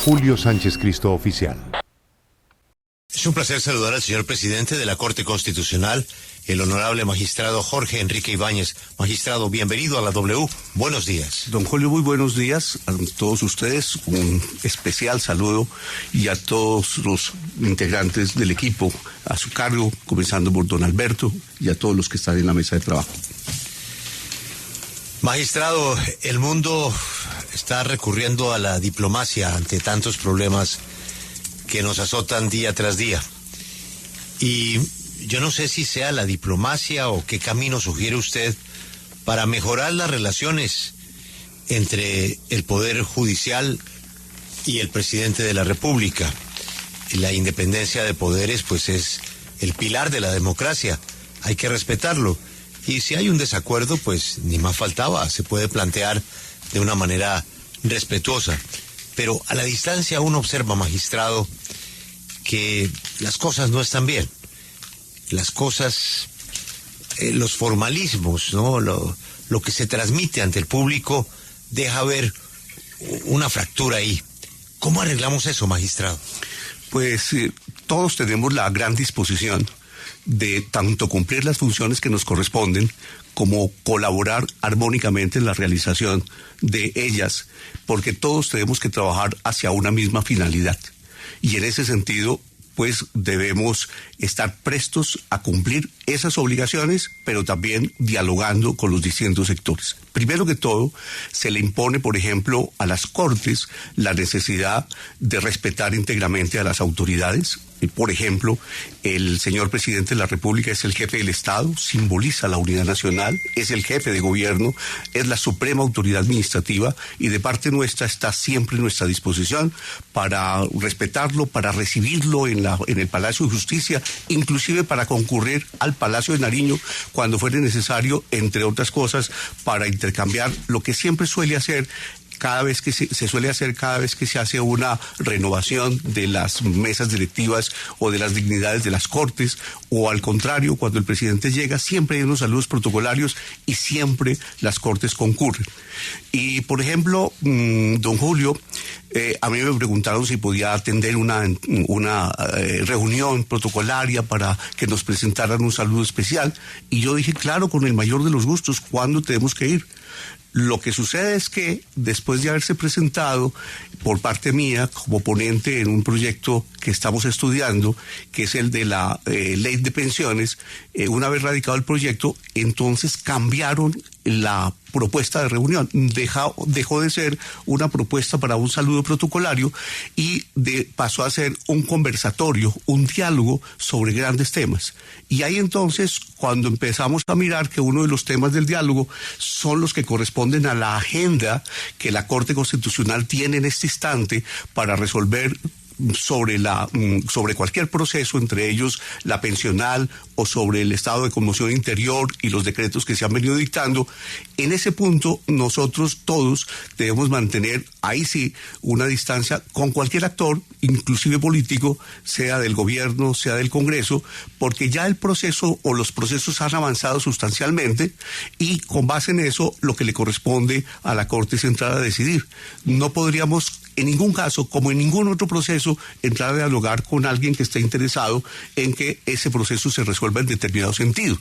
@Julio Sánchez Cristo Oficial. Es un placer saludar al señor presidente de la Corte Constitucional, el honorable magistrado Jorge Enrique Ibáñez. Magistrado, bienvenido a la W. Buenos días. Don Julio, muy buenos días a todos ustedes. Un especial saludo y a todos los integrantes del equipo a su cargo, comenzando por don Alberto y a todos los que están en la mesa de trabajo. Magistrado, el mundo está recurriendo a la diplomacia ante tantos problemas que nos azotan día tras día. Y yo no sé si sea la diplomacia o qué camino sugiere usted para mejorar las relaciones entre el Poder Judicial y el Presidente de la República. La independencia de poderes, pues, es el pilar de la democracia. Hay que respetarlo. Y si hay un desacuerdo, pues, ni más faltaba. Se puede plantear de una manera respetuosa. Pero a la distancia uno observa, magistrado, que las cosas no están bien. Las cosas, los formalismos, ¿no? Lo que se transmite ante el público deja ver una fractura ahí. ¿Cómo arreglamos eso, magistrado? Pues todos tenemos la gran disposición de tanto cumplir las funciones que nos corresponden como colaborar armónicamente en la realización de ellas, porque todos tenemos que trabajar hacia una misma finalidad. Y en ese sentido, pues debemos estar prestos a cumplir esas obligaciones, pero también dialogando con los distintos sectores. Primero que todo, se le impone, por ejemplo, a las Cortes la necesidad de respetar íntegramente a las autoridades. Por ejemplo, el señor presidente de la República es el jefe del Estado, simboliza la unidad nacional, es el jefe de gobierno, es la suprema autoridad administrativa y de parte nuestra está siempre a nuestra disposición para respetarlo, para recibirlo en el Palacio de Justicia, inclusive para concurrir al Palacio de Nariño cuando fuere necesario, entre otras cosas, para intercambiar lo que siempre suele hacer cada vez que se suele hacer cada vez que se hace una renovación de las mesas directivas o de las dignidades de las Cortes, o al contrario, cuando el presidente llega, siempre hay unos saludos protocolarios y siempre las Cortes concurren. Y, por ejemplo, don Julio, a mí me preguntaron si podía atender una reunión protocolaria para que nos presentaran un saludo especial, y yo dije, claro, con el mayor de los gustos, ¿cuándo tenemos que ir? Lo que sucede es que después de haberse presentado por parte mía como ponente en un proyecto que estamos estudiando, que es el de la ley de pensiones, una vez radicado el proyecto, entonces cambiaron la propuesta de reunión. Dejó de ser una propuesta para un saludo protocolario y pasó a ser un conversatorio, un diálogo sobre grandes temas. Y ahí entonces, cuando empezamos a mirar que uno de los temas del diálogo son los que corresponden a la agenda que la Corte Constitucional tiene en este instante para resolver sobre cualquier proceso, entre ellos la pensional o sobre el estado de conmoción interior y los decretos que se han venido dictando, en ese punto nosotros todos debemos mantener, ahí sí, una distancia con cualquier actor, inclusive político, sea del gobierno, sea del Congreso, porque ya el proceso o los procesos han avanzado sustancialmente y con base en eso lo que le corresponde a la Corte Central a decidir. No podríamos en ningún caso, como en ningún otro proceso, entrar a dialogar con alguien que esté interesado en que ese proceso se resuelva en determinado sentido.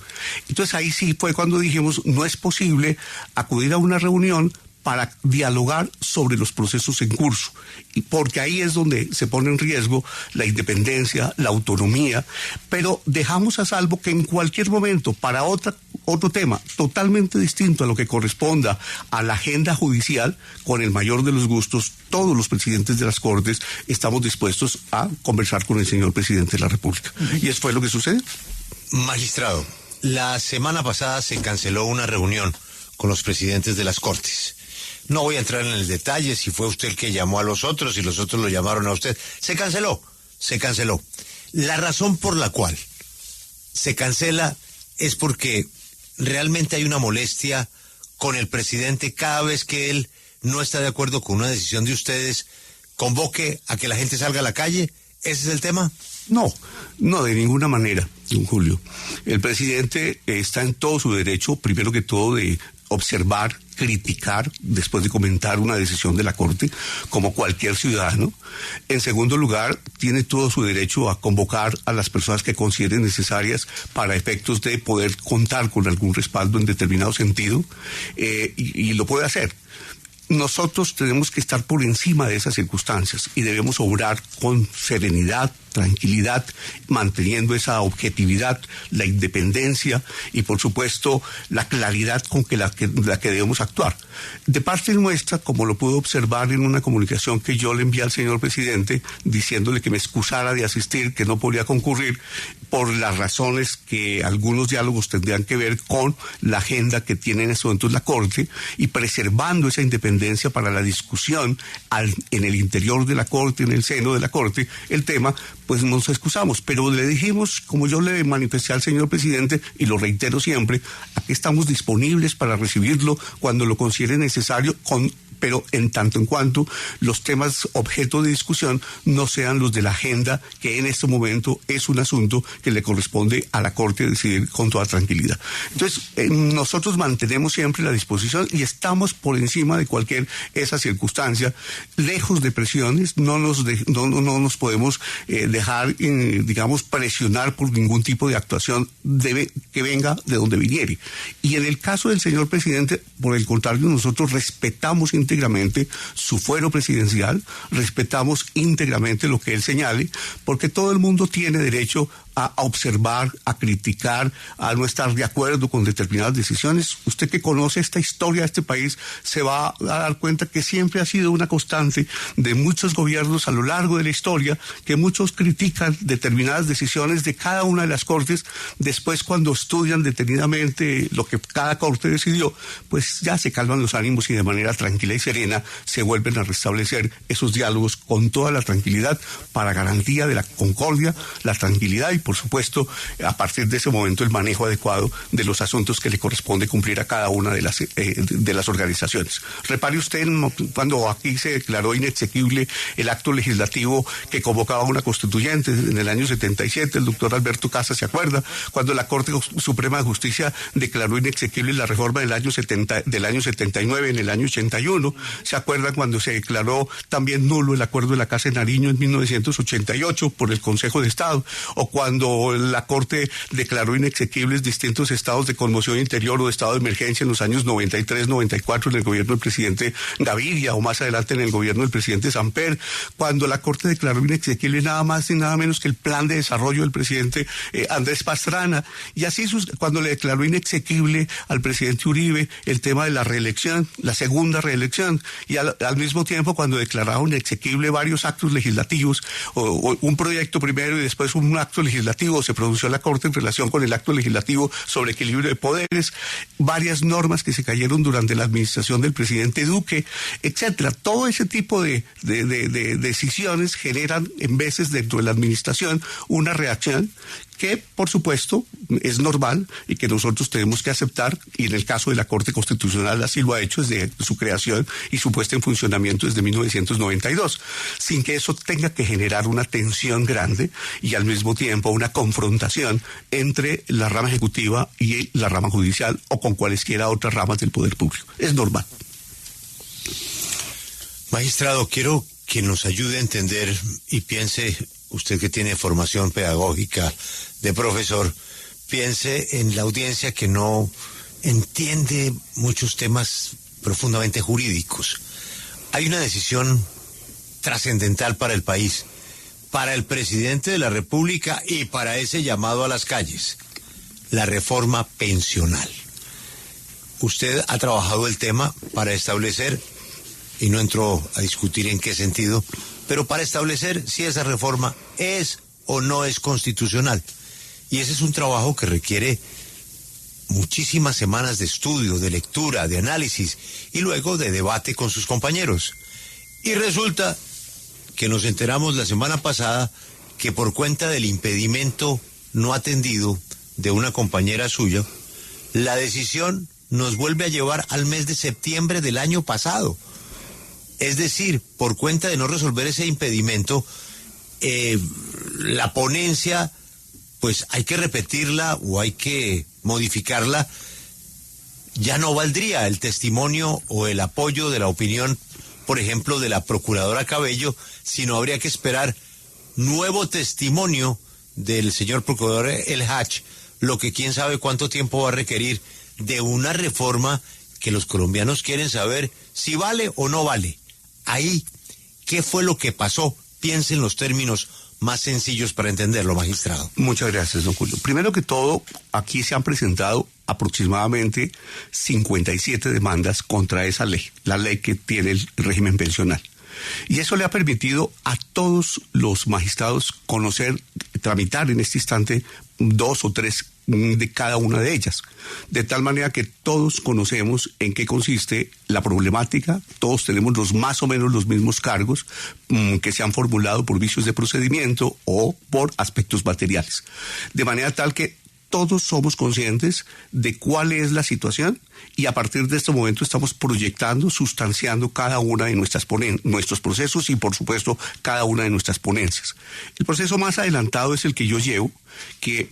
Entonces ahí sí fue cuando dijimos, no es posible acudir a una reunión para dialogar sobre los procesos en curso, y porque ahí es donde se pone en riesgo la independencia, la autonomía, pero dejamos a salvo que en cualquier momento, para otro tema totalmente distinto a lo que corresponda a la agenda judicial, con el mayor de los gustos, todos los presidentes de las Cortes estamos dispuestos a conversar con el señor presidente de la República. Y eso fue lo que sucedió. Magistrado, la semana pasada se canceló una reunión con los presidentes de las Cortes. No voy a entrar en el detalle si fue usted el que llamó a los otros y los otros lo llamaron a usted. Se canceló. La razón por la cual se cancela es porque realmente hay una molestia con el presidente cada vez que él no está de acuerdo con una decisión de ustedes, convoque a que la gente salga a la calle. ¿Ese es el tema? No, de ninguna manera, don Julio. El presidente está en todo su derecho, primero que todo, de observar criticar después de comentar una decisión de la Corte, como cualquier ciudadano. En segundo lugar, tiene todo su derecho a convocar a las personas que consideren necesarias para efectos de poder contar con algún respaldo en determinado sentido, y lo puede hacer. Nosotros tenemos que estar por encima de esas circunstancias y debemos obrar con serenidad, tranquilidad, manteniendo esa objetividad, la independencia y, por supuesto, la claridad con la que debemos actuar. De parte nuestra, como lo pude observar en una comunicación que yo le envié al señor presidente, diciéndole que me excusara de asistir, que no podía concurrir, por las razones que algunos diálogos tendrían que ver con la agenda que tiene en estos momentos la Corte, y preservando esa independencia para la discusión en el interior de la Corte, en el seno de la Corte, el tema, pues nos excusamos. Pero le dijimos, como yo le manifesté al señor presidente, y lo reitero siempre, aquí estamos disponibles para recibirlo cuando lo considere necesario, pero en tanto en cuanto los temas objeto de discusión no sean los de la agenda, que en este momento es un asunto que le corresponde a la Corte decidir con toda tranquilidad. Entonces, nosotros mantenemos siempre la disposición y estamos por encima de cualquier esa circunstancia, lejos de presiones. No nos podemos dejar, digamos, presionar por ningún tipo de actuación que venga de donde viniere. Y en el caso del señor presidente, por el contrario, nosotros respetamos íntegramente su fuero presidencial, respetamos íntegramente lo que él señale, porque todo el mundo tiene derecho a observar, a criticar, a no estar de acuerdo con determinadas decisiones. Usted que conoce esta historia de este país se va a dar cuenta que siempre ha sido una constante de muchos gobiernos a lo largo de la historia, que muchos critican determinadas decisiones de cada una de las cortes. Después, cuando estudian detenidamente lo que cada corte decidió, pues ya se calman los ánimos y de manera tranquila y serena se vuelven a restablecer esos diálogos con toda la tranquilidad, para garantía de la concordia, la tranquilidad y, por supuesto, a partir de ese momento, el manejo adecuado de los asuntos que le corresponde cumplir a cada una de las organizaciones. Repare usted cuando aquí se declaró inexequible el acto legislativo que convocaba una constituyente en el año 77, el doctor Alberto Casas se acuerda, cuando la Corte Suprema de Justicia declaró inexequible la reforma del año 79 en el año 81, se acuerdan cuando se declaró también nulo el acuerdo de la Casa de Nariño en 1988 por el Consejo de Estado, o cuando la Corte declaró inexequibles distintos estados de conmoción interior o de estado de emergencia en los años 93, 94 en el gobierno del presidente Gaviria, o más adelante en el gobierno del presidente Samper, cuando la Corte declaró inexequible nada más y nada menos que el plan de desarrollo del presidente Andrés Pastrana, y así cuando le declaró inexequible al presidente Uribe el tema de la reelección, la segunda reelección, y al mismo tiempo cuando declararon inexequible varios actos legislativos, o un proyecto primero y después un acto legislativo, se pronunció la Corte en relación con el acto legislativo sobre equilibrio de poderes, varias normas que se cayeron durante la administración del presidente Duque, etcétera. Todo ese tipo de decisiones generan en veces dentro de la administración una reacción que, por supuesto, es normal y que nosotros tenemos que aceptar, y en el caso de la Corte Constitucional así lo ha hecho desde su creación y su puesta en funcionamiento desde 1992, sin que eso tenga que generar una tensión grande y al mismo tiempo una confrontación entre la rama ejecutiva y la rama judicial o con cualesquiera otras ramas del poder público. Es normal. Magistrado, quiero que nos ayude a entender y piense, usted que tiene formación pedagógica de profesor, piense en la audiencia que no entiende muchos temas profundamente jurídicos. Hay una decisión trascendental para el país, para el presidente de la República y para ese llamado a las calles: la reforma pensional. Usted ha trabajado el tema para establecer, y no entró a discutir en qué sentido, pero para establecer si esa reforma es o no es constitucional. Y ese es un trabajo que requiere muchísimas semanas de estudio, de lectura, de análisis y luego de debate con sus compañeros. Y resulta que nos enteramos la semana pasada que por cuenta del impedimento no atendido de una compañera suya, la decisión nos vuelve a llevar al mes de septiembre del año pasado. Es decir, por cuenta de no resolver ese impedimento, la ponencia, pues hay que repetirla o hay que modificarla ya no valdría el testimonio o el apoyo de la opinión, por ejemplo, de la procuradora Cabello, sino habría que esperar nuevo testimonio del señor procurador El Hach, lo que quién sabe cuánto tiempo va a requerir de una reforma que los colombianos quieren saber si vale o no vale. Ahí, ¿qué fue lo que pasó? Piensen los términos más sencillos para entenderlo, magistrado. Muchas gracias, don Julio. Primero que todo, aquí se han presentado aproximadamente 57 demandas contra esa ley, la ley que tiene el régimen pensional. Y eso le ha permitido a todos los magistrados conocer, tramitar en este instante 2 o 3 de cada una de ellas, de tal manera que todos conocemos en qué consiste la problemática, todos tenemos más o menos los mismos cargos que se han formulado por vicios de procedimiento o por aspectos materiales, de manera tal que todos somos conscientes de cuál es la situación y a partir de este momento estamos proyectando, sustanciando cada una de nuestros procesos y por supuesto cada una de nuestras ponencias. El proceso más adelantado es el que yo llevo,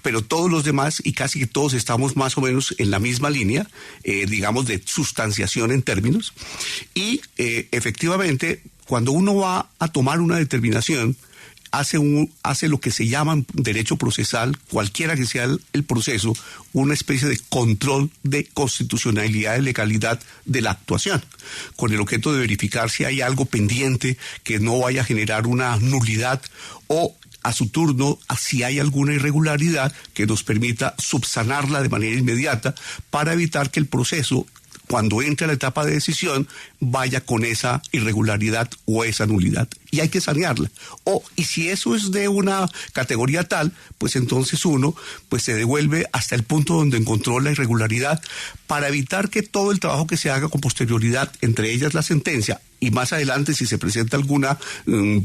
pero todos los demás y casi que todos estamos más o menos en la misma línea, digamos de sustanciación en términos y efectivamente cuando uno va a tomar una determinación hace lo que se llama en derecho procesal, cualquiera que sea el proceso, una especie de control de constitucionalidad y legalidad de la actuación, con el objeto de verificar si hay algo pendiente que no vaya a generar una nulidad o a su turno, si hay alguna irregularidad que nos permita subsanarla de manera inmediata para evitar que el proceso, cuando entre a la etapa de decisión, vaya con esa irregularidad o esa nulidad. Y hay que sanearla. Y si eso es de una categoría tal, pues entonces uno se devuelve hasta el punto donde encontró la irregularidad para evitar que todo el trabajo que se haga con posterioridad, entre ellas la sentencia, y más adelante si se presenta alguna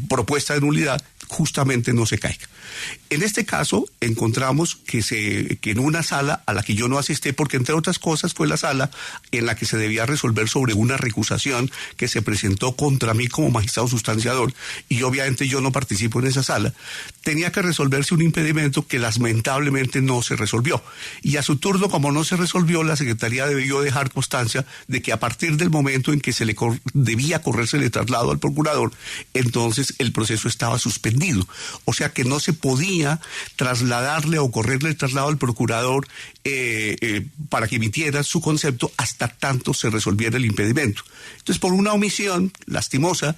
propuesta de nulidad, justamente no se caiga. En este caso encontramos que en una sala a la que yo no asistí, porque entre otras cosas fue la sala en la que se debía resolver sobre una recusación que se presentó contra mí como magistrado sustanciador, y obviamente yo no participo en esa sala, tenía que resolverse un impedimento que lamentablemente no se resolvió. Y a su turno, como no se resolvió, la Secretaría debió dejar constancia de que a partir del momento en que debía correrse el traslado al procurador, entonces el proceso estaba suspendido. O sea que no se podía trasladarle o correrle el traslado al procurador para que emitiera su concepto hasta tanto se resolviera el impedimento. Entonces, por una omisión lastimosa,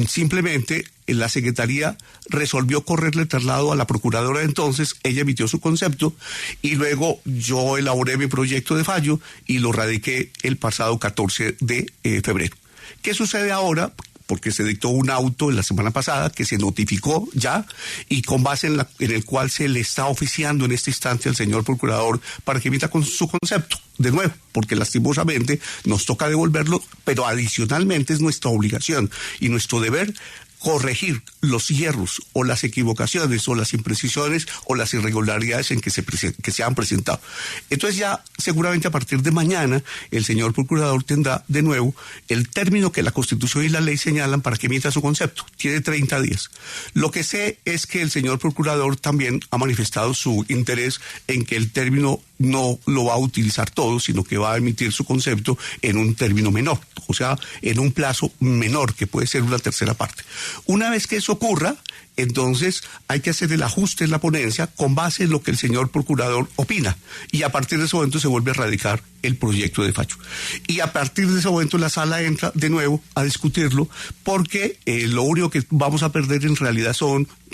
simplemente la Secretaría resolvió correrle el traslado a la procuradora de entonces, ella emitió su concepto y luego yo elaboré mi proyecto de fallo y lo radiqué el pasado 14 de febrero. ¿Qué sucede ahora? Porque se dictó un auto en la semana pasada que se notificó ya y con base en el cual se le está oficiando en este instante al señor procurador para que emita con su concepto. De nuevo, porque lastimosamente nos toca devolverlo, pero adicionalmente es nuestra obligación y nuestro deber corregir los hierros o las equivocaciones o las imprecisiones o las irregularidades que se han presentado. Entonces ya seguramente a partir de mañana el señor procurador tendrá de nuevo el término que la Constitución y la ley señalan para que emita su concepto. Tiene 30 días. Lo que sé es que el señor procurador también ha manifestado su interés en que el término no lo va a utilizar todo, sino que va a emitir su concepto en un término menor, o sea, en un plazo menor, que puede ser una tercera parte. Una vez que eso ocurra, entonces hay que hacer el ajuste en la ponencia con base en lo que el señor procurador opina, y a partir de ese momento se vuelve a radicar el proyecto de fallo. Y a partir de ese momento la sala entra de nuevo a discutirlo, porque lo único que vamos a perder en realidad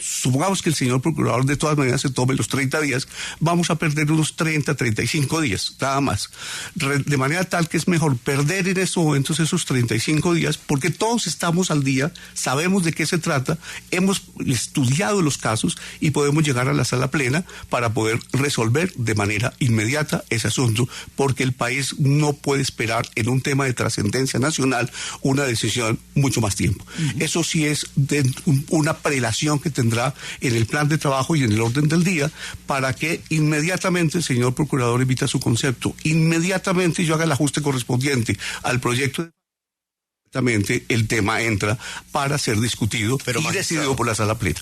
supongamos que el señor procurador de todas maneras se tome los 30 días, vamos a perder unos 35 días, nada más. De manera tal que es mejor perder en estos momentos esos 35 días, porque todos estamos al día, sabemos de qué se trata, hemos estudiado los casos y podemos llegar a la sala plena para poder resolver de manera inmediata ese asunto, porque el país no puede esperar en un tema de trascendencia nacional una decisión mucho más tiempo. Eso sí es una prelación que tendrá en el plan de trabajo y en el orden del día para que inmediatamente el señor procurador emita su concepto, inmediatamente yo haga el ajuste correspondiente al proyecto. El tema entra para ser discutido y decidido por la sala plena.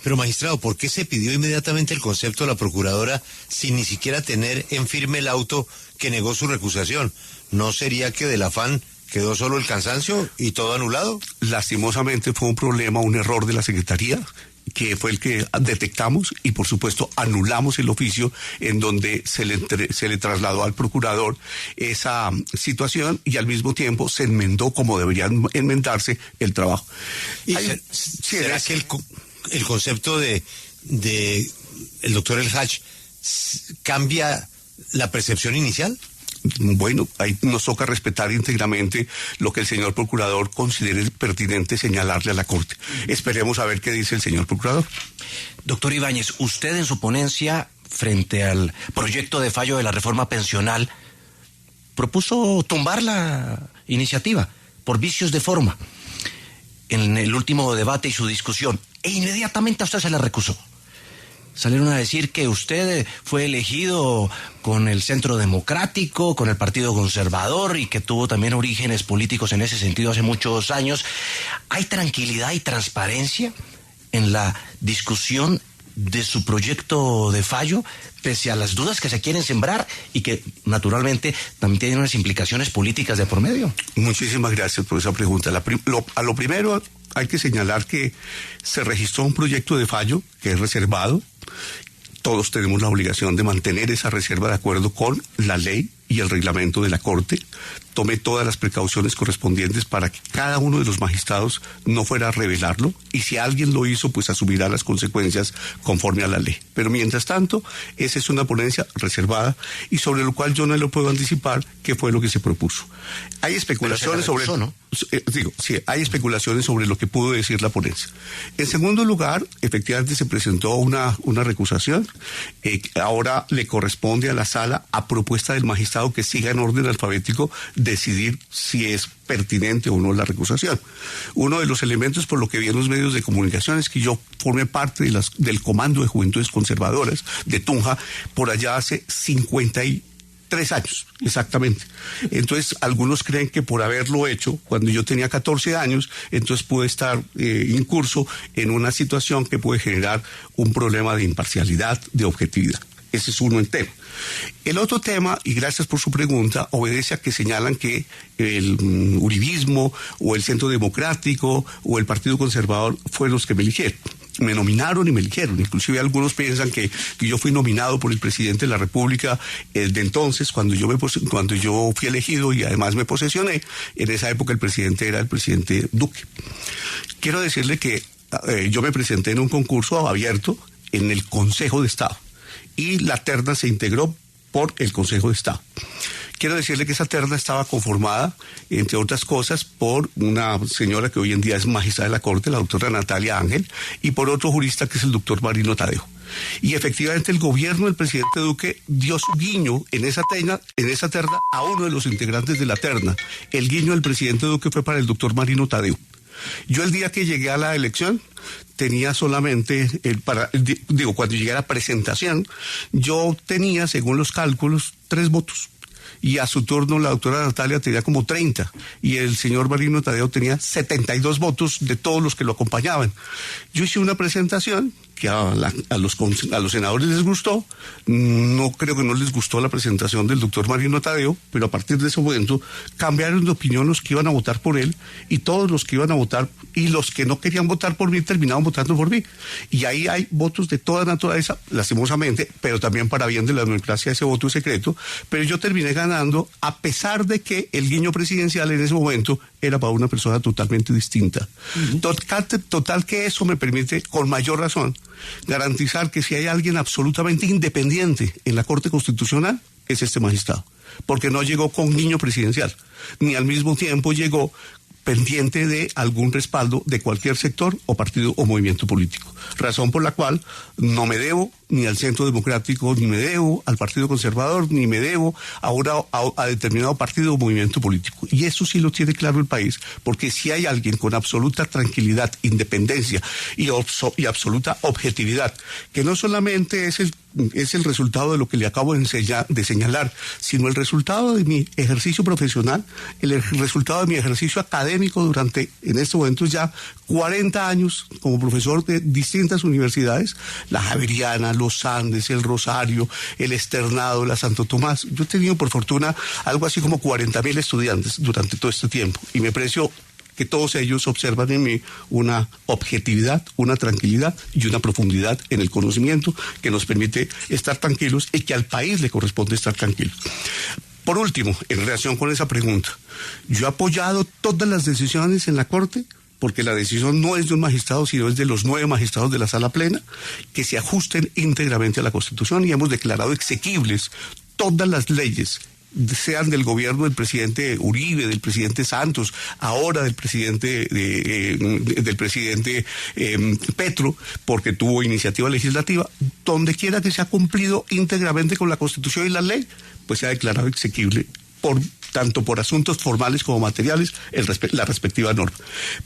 Pero magistrado, ¿por qué se pidió inmediatamente el concepto de la procuradora sin ni siquiera tener en firme el auto que negó su recusación? ¿No sería que del afán quedó solo el cansancio y todo anulado? Lastimosamente fue un problema, un error de la Secretaría, que fue el que detectamos y por supuesto anulamos el oficio en donde se le trasladó al procurador esa situación y al mismo tiempo se enmendó como debería enmendarse el trabajo. ¿Será que el concepto de el doctor El Hach cambia la percepción inicial? Bueno, ahí nos toca respetar íntegramente lo que el señor procurador considere pertinente señalarle a la Corte. Esperemos a ver qué dice el señor procurador. Doctor Ibáñez, usted en su ponencia frente al proyecto de fallo de la reforma pensional propuso tumbar la iniciativa por vicios de forma en el último debate y su discusión, e inmediatamente a usted se la recusó. Salieron a decir que usted fue elegido con el Centro Democrático, con el Partido Conservador y que tuvo también orígenes políticos en ese sentido hace muchos años. ¿Hay tranquilidad y transparencia en la discusión de su proyecto de fallo, pese a las dudas que se quieren sembrar y que naturalmente también tienen unas implicaciones políticas de por medio? Muchísimas gracias por esa pregunta. A lo primero hay que señalar que se registró un proyecto de fallo que es reservado. Todos tenemos la obligación de mantener esa reserva de acuerdo con la ley y el reglamento de la Corte. Tomé todas las precauciones correspondientes para que cada uno de los magistrados no fuera a revelarlo, y si alguien lo hizo, pues asumirá las consecuencias conforme a la ley. Pero mientras tanto, esa es una ponencia reservada y sobre lo cual yo no le puedo anticipar qué fue lo que se propuso. Hay especulaciones sobre... ¿no? Sí, hay especulaciones sobre lo que pudo decir la ponencia. En segundo lugar, efectivamente se presentó una recusación. Ahora le corresponde a la sala, a propuesta del magistrado que siga en orden alfabético, decidir si es pertinente o no la recusación. Uno de los elementos por lo que vi en los medios de comunicación es que yo formé parte del Comando de Juventudes Conservadoras de Tunja por allá hace 53 años, exactamente. Entonces, algunos creen que por haberlo hecho cuando yo tenía 14 años, entonces pude estar incurso en una situación que puede generar un problema de imparcialidad, de objetividad. Ese es uno entero. El otro tema, y gracias por su pregunta, obedece a que señalan que el uribismo o el Centro Democrático o el Partido Conservador fueron los que me eligieron. Me nominaron y me eligieron. Inclusive algunos piensan que yo fui nominado por el presidente de la República de entonces, cuando yo fui elegido y además me posesioné. En esa época el presidente era el presidente Duque. Quiero decirle que yo me presenté en un concurso abierto en el Consejo de Estado y la terna se integró por el Consejo de Estado. Quiero decirle que esa terna estaba conformada, entre otras cosas, por una señora que hoy en día es magistrada de la Corte, la doctora Natalia Ángel, y por otro jurista que es el doctor Marino Tadeo. Y efectivamente el gobierno del presidente Duque dio su guiño en esa terna a uno de los integrantes de la terna. El guiño del presidente Duque fue para el doctor Marino Tadeo. Yo el día que llegué a la elección tenía solamente, cuando llegué a la presentación, yo tenía, según los cálculos, 3 votos. Y a su turno la doctora Natalia tenía como 30, y el señor Marino Tadeo tenía 72 votos de todos los que lo acompañaban. Yo hice una presentación que a los senadores les gustó. No creo que no les gustó la presentación del doctor Marino Tadeo, pero a partir de ese momento cambiaron de opinión los que iban a votar por él, y todos los que iban a votar y los que no querían votar por mí terminaban votando por mí. Y ahí hay votos de toda naturaleza, lastimosamente, pero también para bien de la democracia ese voto es secreto, pero yo terminé ganando a pesar de que el guiño presidencial en ese momento era para una persona totalmente distinta. Total que eso me permite, con mayor razón, garantizar que si hay alguien absolutamente independiente en la Corte Constitucional, es este magistrado, porque no llegó con guiño presidencial, ni al mismo tiempo llegó pendiente de algún respaldo de cualquier sector o partido o movimiento político, razón por la cual no me debo ni al Centro Democrático, ni me debo al Partido Conservador, ni me debo ahora a determinado partido o movimiento político. Y eso sí lo tiene claro el país, porque si hay alguien con absoluta tranquilidad, independencia y absoluta objetividad, que no solamente es el resultado de lo que le acabo de señalar, sino el resultado de mi ejercicio profesional, el resultado de mi ejercicio académico durante, en estos momentos ya 40 años como profesor de distintas universidades, la Javeriana, los Andes, el Rosario, el Externado, la Santo Tomás. Yo he tenido por fortuna algo así como 40.000 estudiantes durante todo este tiempo y me aprecio que todos ellos observan en mí una objetividad, una tranquilidad y una profundidad en el conocimiento que nos permite estar tranquilos y que al país le corresponde estar tranquilo. Por último, en relación con esa pregunta, yo he apoyado todas las decisiones en la Corte, porque la decisión no es de un magistrado, sino es de los 9 magistrados de la Sala Plena, que se ajusten íntegramente a la Constitución, y hemos declarado exequibles todas las leyes, sean del gobierno del presidente Uribe, del presidente Santos, ahora del presidente Petro, porque tuvo iniciativa legislativa, donde quiera que se ha cumplido íntegramente con la Constitución y la ley, pues se ha declarado exequible tanto por asuntos formales como materiales, la respectiva norma.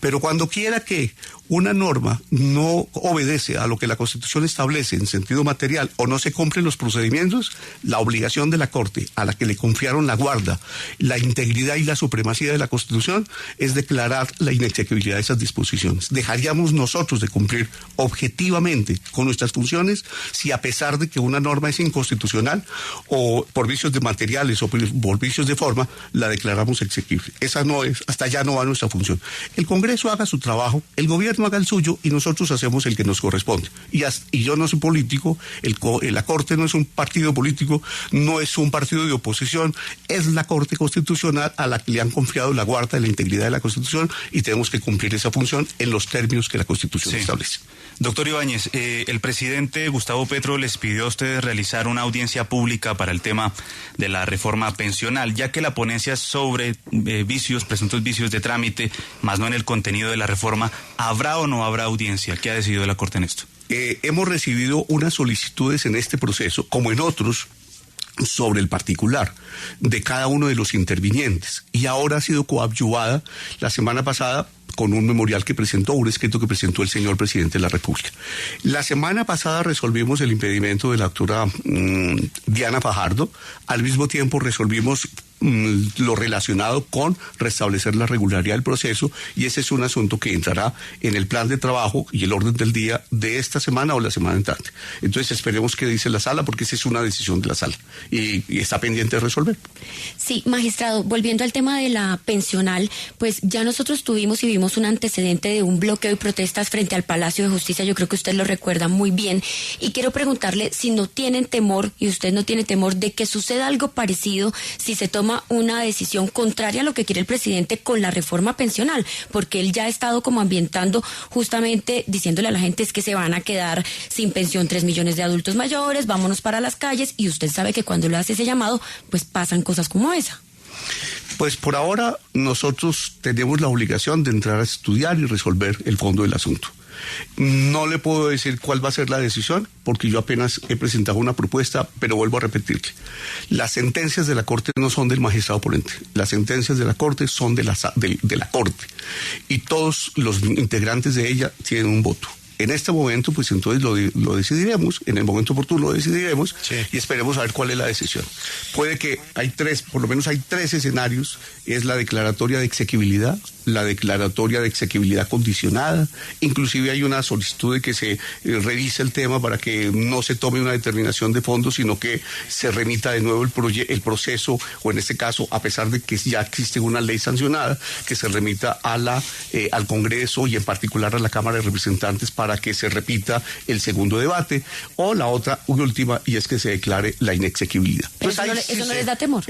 Pero cuando quiera que una norma no obedece a lo que la Constitución establece en sentido material o no se cumplen los procedimientos, la obligación de la Corte, a la que le confiaron la guarda, la integridad y la supremacía de la Constitución, es declarar la inexequibilidad de esas disposiciones. Dejaríamos nosotros de cumplir objetivamente con nuestras funciones si, a pesar de que una norma es inconstitucional o por vicios de materiales o por vicios de forma, la declaramos exequible. Esa no es, hasta allá no va nuestra función. El Congreso haga su trabajo, el gobierno haga el suyo y nosotros hacemos el que nos corresponde. Y yo no soy político, la Corte no es un partido político, no es un partido de oposición, es la Corte Constitucional a la que le han confiado la guarda de la integridad de la Constitución y tenemos que cumplir esa función en los términos que la Constitución establece. Doctor Ibáñez, el presidente Gustavo Petro les pidió a ustedes realizar una audiencia pública para el tema de la reforma pensional, ya que la ponencia sobre presuntos vicios de trámite, más no en el contenido de la reforma, ¿habrá o no habrá audiencia? ¿Qué ha decidido la Corte en esto? Hemos recibido unas solicitudes en este proceso, como en otros, sobre el particular de cada uno de los intervinientes, y ahora ha sido coadyuvada la semana pasada con un memorial que presentó, un escrito que presentó el señor presidente de la República. La semana pasada resolvimos el impedimento de la doctora Diana Fajardo, al mismo tiempo resolvimos lo relacionado con restablecer la regularidad del proceso, y ese es un asunto que entrará en el plan de trabajo y el orden del día de esta semana o la semana entrante. Entonces esperemos qué dice la sala, porque esa es una decisión de la sala y está pendiente de resolver. Sí, magistrado, volviendo al tema de la pensional, pues ya nosotros tuvimos y vimos un antecedente de un bloqueo y protestas frente al Palacio de Justicia, yo creo que usted lo recuerda muy bien, y quiero preguntarle si no tienen temor, y usted no tiene temor, de que suceda algo parecido si se toma una decisión contraria a lo que quiere el presidente con la reforma pensional, porque él ya ha estado como ambientando, justamente diciéndole a la gente es que se van a quedar sin pensión 3 millones de adultos mayores, vámonos para las calles, y usted sabe que cuando le hace ese llamado, pues pasan cosas como esa. Pues por ahora nosotros tenemos la obligación de entrar a estudiar y resolver el fondo del asunto. No le puedo decir cuál va a ser la decisión, porque yo apenas he presentado una propuesta, pero vuelvo a repetirle. Las sentencias de la Corte no son del magistrado ponente, las sentencias de la Corte son de la Corte, y todos los integrantes de ella tienen un voto. En este momento, pues entonces lo decidiremos, en el momento oportuno lo decidiremos, sí, y esperemos a ver cuál es la decisión. Puede que por lo menos hay tres escenarios: es la declaratoria de exequibilidad, la declaratoria de exequibilidad condicionada, inclusive hay una solicitud de que se revise el tema para que no se tome una determinación de fondo, sino que se remita de nuevo el proceso, o en este caso, a pesar de que ya existe una ley sancionada, que se remita al Congreso y en particular a la Cámara de Representantes para que se repita el segundo debate, o la otra última, y es que se declare la inexequibilidad. Pues eso no les da temor.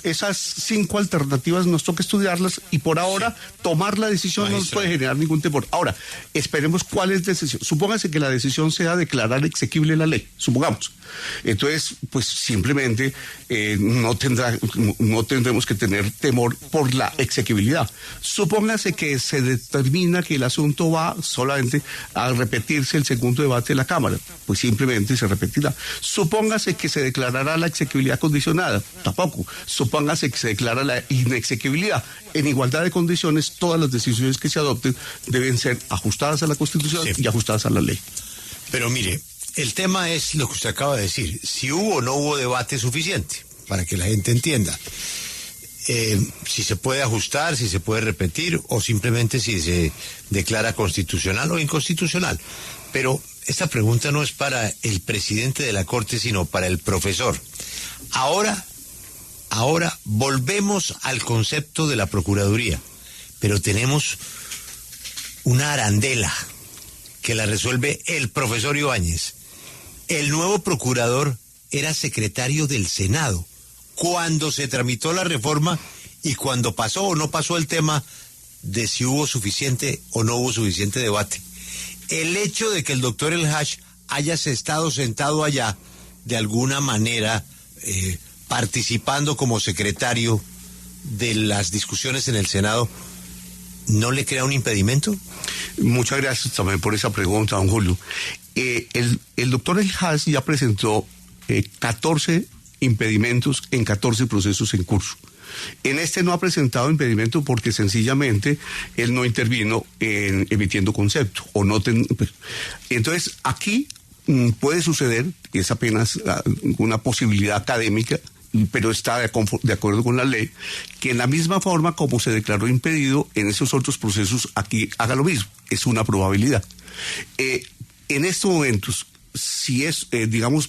Esas 5 alternativas nos toca estudiarlas, y por ahora tomar la decisión no nos puede generar ningún temor. Ahora, esperemos cuál es la decisión. Supóngase que la decisión sea declarar exequible la ley, supongamos. Entonces, pues simplemente no tendremos que tener temor por la exequibilidad. Supóngase que se determina que el asunto va solamente a repetirse el segundo debate de la Cámara, pues simplemente se repetirá. Supóngase que se declarará la exequibilidad condicionada, tampoco. Supóngase que se declara la inexequibilidad. En igualdad de condiciones, todas las decisiones que se adopten deben ser ajustadas a la Constitución y ajustadas a la ley. Pero mire, el tema es lo que usted acaba de decir, si hubo o no hubo debate suficiente, para que la gente entienda. Si se puede ajustar, si se puede repetir, o simplemente si se declara constitucional o inconstitucional. Pero esta pregunta no es para el presidente de la Corte, sino para el profesor. Ahora volvemos al concepto de la Procuraduría, pero tenemos una arandela que la resuelve el profesor Ibáñez. El nuevo procurador era secretario del Senado cuando se tramitó la reforma y cuando pasó o no pasó el tema de si hubo suficiente o no hubo suficiente debate. El hecho de que el doctor El Haj haya estado sentado allá, de alguna manera, participando como secretario de las discusiones en el Senado, ¿no le crea un impedimento? Muchas gracias también por esa pregunta, don Julio. El doctor El Haj ya presentó 14 impedimentos en 14 procesos en curso. En este no ha presentado impedimento porque sencillamente él no intervino en emitiendo concepto. Entonces, aquí puede suceder, es apenas una posibilidad académica, pero está de acuerdo con la ley, que en la misma forma como se declaró impedido en esos otros procesos, aquí haga lo mismo. Es una probabilidad. En estos momentos, si es,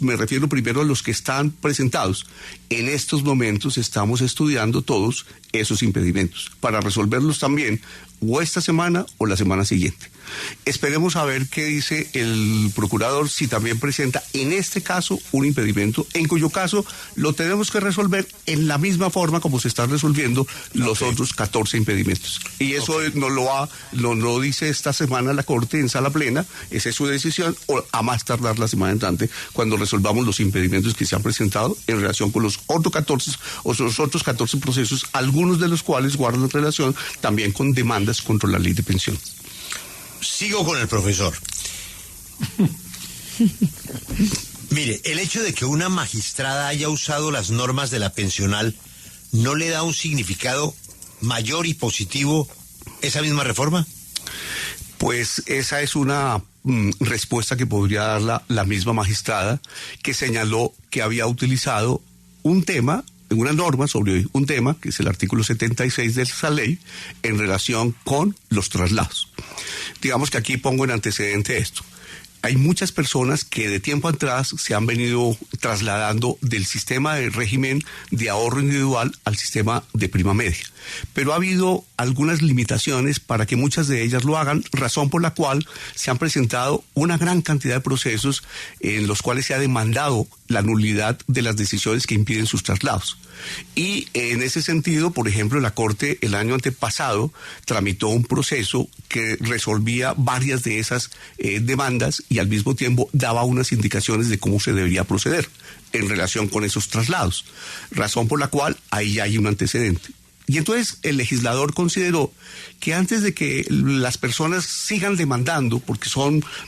me refiero primero a los que están presentados. En estos momentos estamos estudiando todos esos impedimentos para resolverlos también o esta semana o la semana siguiente. Esperemos a ver qué dice el procurador, si también presenta en este caso un impedimento, en cuyo caso lo tenemos que resolver en la misma forma como se están resolviendo los otros 14 impedimentos. Y eso no lo dice esta semana la Corte en sala plena, esa es su decisión, o a más tardar la semana entrante, cuando resolvamos los impedimentos que se han presentado en relación con los otros 14 procesos, algunos de los cuales guardan relación también con demandas contra la ley de pensión. Sigo con el profesor. Mire, el hecho de que una magistrada haya usado las normas de la pensional ¿no le da un significado mayor y positivo esa misma reforma? Pues esa es una respuesta que podría dar la misma magistrada, que señaló que había utilizado una norma sobre un tema, que es el artículo 76 de esa ley, en relación con los traslados. Digamos que aquí pongo en antecedente esto. Hay muchas personas que de tiempo atrás se han venido trasladando del sistema de régimen de ahorro individual al sistema de prima media. Pero ha habido algunas limitaciones para que muchas de ellas lo hagan, razón por la cual se han presentado una gran cantidad de procesos en los cuales se ha demandado la nulidad de las decisiones que impiden sus traslados. Y en ese sentido, por ejemplo, la Corte el año antepasado tramitó un proceso que resolvía varias de esas demandas y al mismo tiempo daba unas indicaciones de cómo se debería proceder en relación con esos traslados, razón por la cual ahí hay un antecedente. Y entonces el legislador consideró que antes de que las personas sigan demandando, porque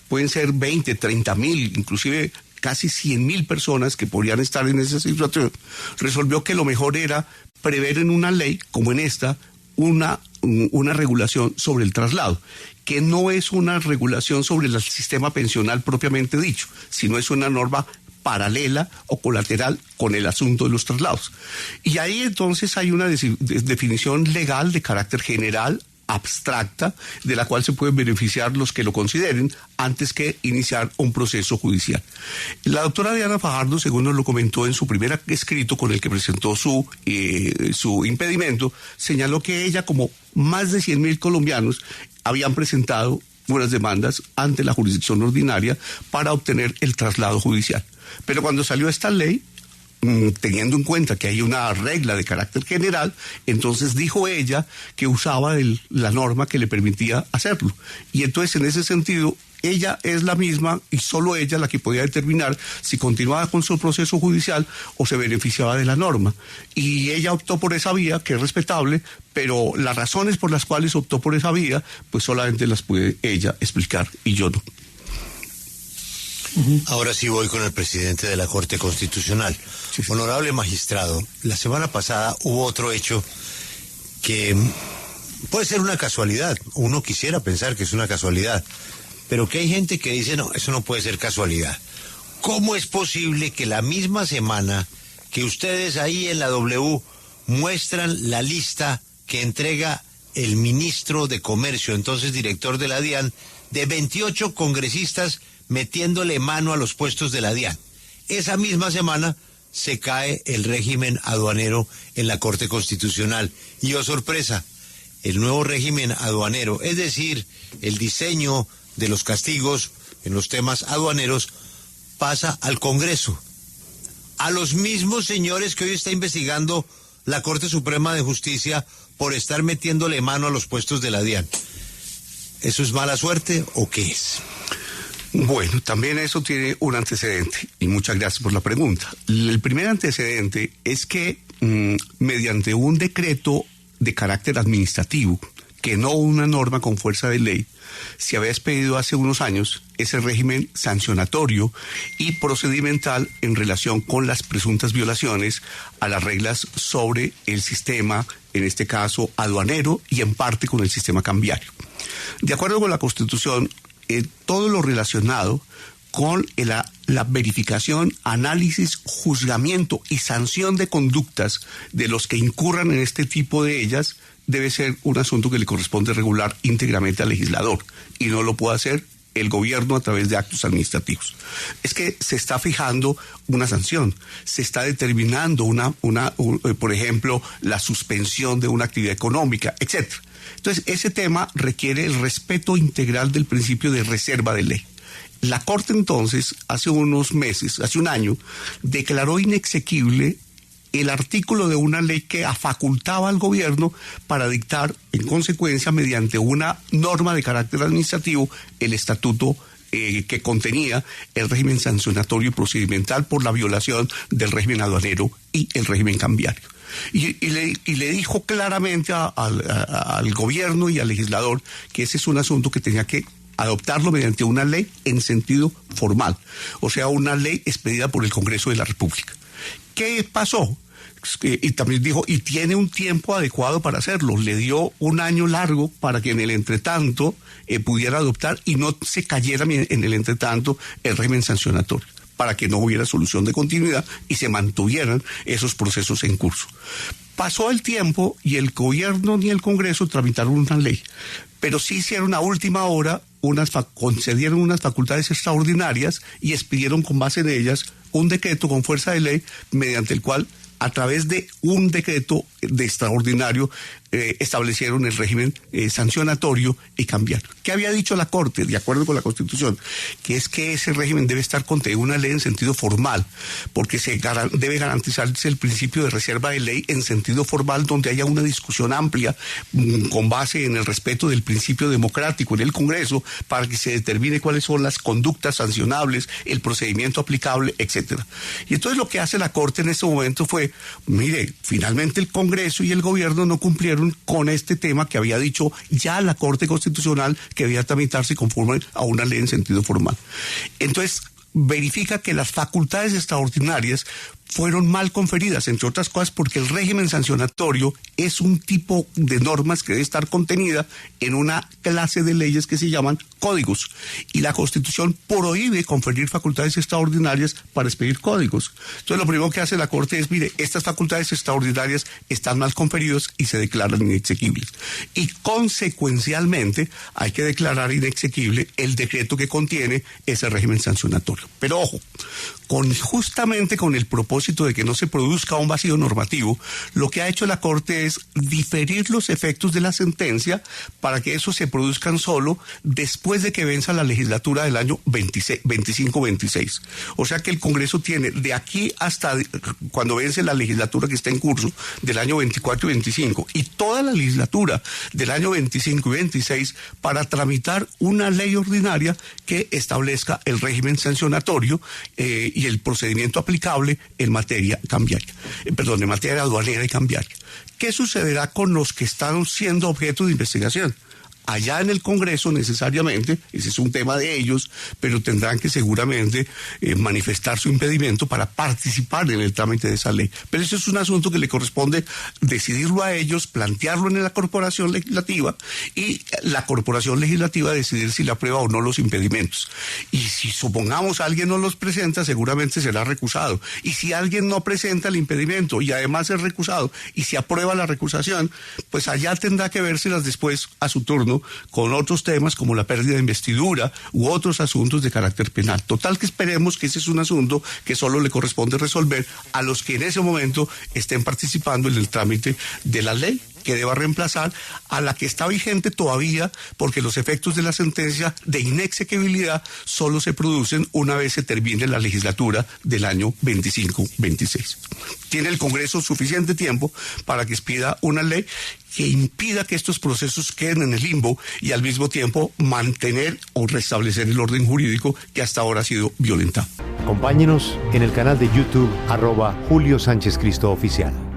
pueden ser 20, 30 mil, inclusive casi 100,000 personas que podrían estar en esa situación, resolvió que lo mejor era prever en una ley, como en esta, una regulación sobre el traslado, que no es una regulación sobre el sistema pensional propiamente dicho, sino es una norma paralela o colateral con el asunto de los traslados. Y ahí entonces hay una definición legal de carácter general, abstracta, de la cual se pueden beneficiar los que lo consideren antes que iniciar un proceso judicial. La doctora Diana Fajardo, según nos lo comentó en su primer escrito con el que presentó su impedimento, señaló que ella, como más de 100,000 colombianos, habían presentado unas demandas ante la jurisdicción ordinaria para obtener el traslado judicial. Pero cuando salió esta ley, teniendo en cuenta que hay una regla de carácter general, entonces dijo ella que usaba la norma que le permitía hacerlo. Y entonces, en ese sentido, ella es la misma y solo ella la que podía determinar si continuaba con su proceso judicial o se beneficiaba de la norma. Y ella optó por esa vía, que es respetable, pero las razones por las cuales optó por esa vía, pues solamente las puede ella explicar y yo no. Ahora sí voy con el presidente de la Corte Constitucional. Sí, sí. Honorable magistrado, la semana pasada hubo otro hecho que puede ser una casualidad. Uno quisiera pensar que es una casualidad, pero que hay gente que dice, no, eso no puede ser casualidad. ¿Cómo es posible que la misma semana que ustedes ahí en la W muestran la lista que entrega el ministro de Comercio, entonces director de la DIAN, de 28 congresistas metiéndole mano a los puestos de la DIAN? Esa misma semana se cae el régimen aduanero en la Corte Constitucional. Y oh sorpresa, el nuevo régimen aduanero, es decir, el diseño de los castigos en los temas aduaneros, pasa al Congreso, a los mismos señores que hoy está investigando la Corte Suprema de Justicia por estar metiéndole mano a los puestos de la DIAN. ¿Eso es mala suerte o qué es? Bueno, también eso tiene un antecedente, y muchas gracias por la pregunta. El primer antecedente es que mediante un decreto de carácter administrativo, que no una norma con fuerza de ley, se había expedido hace unos años ese régimen sancionatorio y procedimental en relación con las presuntas violaciones a las reglas sobre el sistema, en este caso aduanero, y en parte con el sistema cambiario. De acuerdo con la Constitución, todo lo relacionado con la verificación, análisis, juzgamiento y sanción de conductas de los que incurran en este tipo de ellas debe ser un asunto que le corresponde regular íntegramente al legislador y no lo puede hacer el gobierno a través de actos administrativos. Es que se está fijando una sanción, se está determinando por ejemplo, la suspensión de una actividad económica, etc. Entonces, ese tema requiere el respeto integral del principio de reserva de ley. La Corte entonces, hace unos meses, hace un año, declaró inexequible el artículo de una ley que facultaba al gobierno para dictar, en consecuencia, mediante una norma de carácter administrativo, el estatuto que contenía el régimen sancionatorio y procedimental por la violación del régimen aduanero y el régimen cambiario. Y le dijo claramente al gobierno y al legislador que ese es un asunto que tenía que adoptarlo mediante una ley en sentido formal, o sea, una ley expedida por el Congreso de la República. ¿Qué pasó? Y también dijo, y tiene un tiempo adecuado para hacerlo. Le dio un año largo para que en el entretanto pudiera adoptar y no se cayera en el entretanto el régimen sancionatorio, para que no hubiera solución de continuidad y se mantuvieran esos procesos en curso. Pasó el tiempo y el gobierno ni el Congreso tramitaron una ley, pero sí hicieron a última hora, concedieron unas facultades extraordinarias y expidieron con base en ellas un decreto con fuerza de ley mediante el cual, a través de un decreto de extraordinario, establecieron el régimen sancionatorio y cambiario. ¿Qué había dicho la Corte, de acuerdo con la Constitución? Que es que ese régimen debe estar contenido en una ley en sentido formal, porque debe garantizarse el principio de reserva de ley en sentido formal, donde haya una discusión amplia con base en el respeto del principio democrático en el Congreso, para que se determine cuáles son las conductas sancionables, el procedimiento aplicable, etcétera. Y entonces lo que hace la Corte en este momento fue, mire, finalmente el Congreso y el gobierno no cumplieron con este tema que había dicho ya la Corte Constitucional que debía tramitarse conforme a una ley en sentido formal. Entonces, verifica que las facultades extraordinarias fueron mal conferidas, entre otras cosas porque el régimen sancionatorio es un tipo de normas que debe estar contenida en una clase de leyes que se llaman códigos, y la Constitución prohíbe conferir facultades extraordinarias para expedir códigos. Entonces lo primero que hace la Corte es, mire, estas facultades extraordinarias están mal conferidas y se declaran inexequibles, y consecuencialmente hay que declarar inexequible el decreto que contiene ese régimen sancionatorio. Pero ojo, justamente con el propósito propósito de que no se produzca un vacío normativo, lo que ha hecho la Corte es diferir los efectos de la sentencia para que esos se produzcan solo después de que venza la legislatura del año 25-26. O sea que el Congreso tiene de aquí hasta cuando vence la legislatura que está en curso del año 24 y 25 y toda la legislatura del año 25 y 26 para tramitar una ley ordinaria que establezca el régimen sancionatorio y el procedimiento aplicable en materia cambiaria, en materia aduanera y cambiaria. ¿Qué sucederá con los que están siendo objeto de investigación? Allá en el Congreso necesariamente, ese es un tema de ellos, pero tendrán que seguramente manifestar su impedimento para participar en el trámite de esa ley. Pero eso es un asunto que le corresponde decidirlo a ellos, plantearlo en la Corporación Legislativa y la Corporación Legislativa decidir si le aprueba o no los impedimentos. Y si supongamos alguien no los presenta, seguramente será recusado. Y si alguien no presenta el impedimento y además es recusado y se aprueba la recusación, pues allá tendrá que vérselas después a su turno con otros temas como la pérdida de investidura u otros asuntos de carácter penal. Total que esperemos que ese es un asunto que solo le corresponde resolver a los que en ese momento estén participando en el trámite de la ley que deba reemplazar a la que está vigente todavía, porque los efectos de la sentencia de inexequibilidad solo se producen una vez se termine la legislatura del año 25-26. Tiene el Congreso suficiente tiempo para que expida una ley que impida que estos procesos queden en el limbo y al mismo tiempo mantener o restablecer el orden jurídico que hasta ahora ha sido violentado. Acompáñenos en el canal de YouTube @Julio Sánchez Cristo Oficial.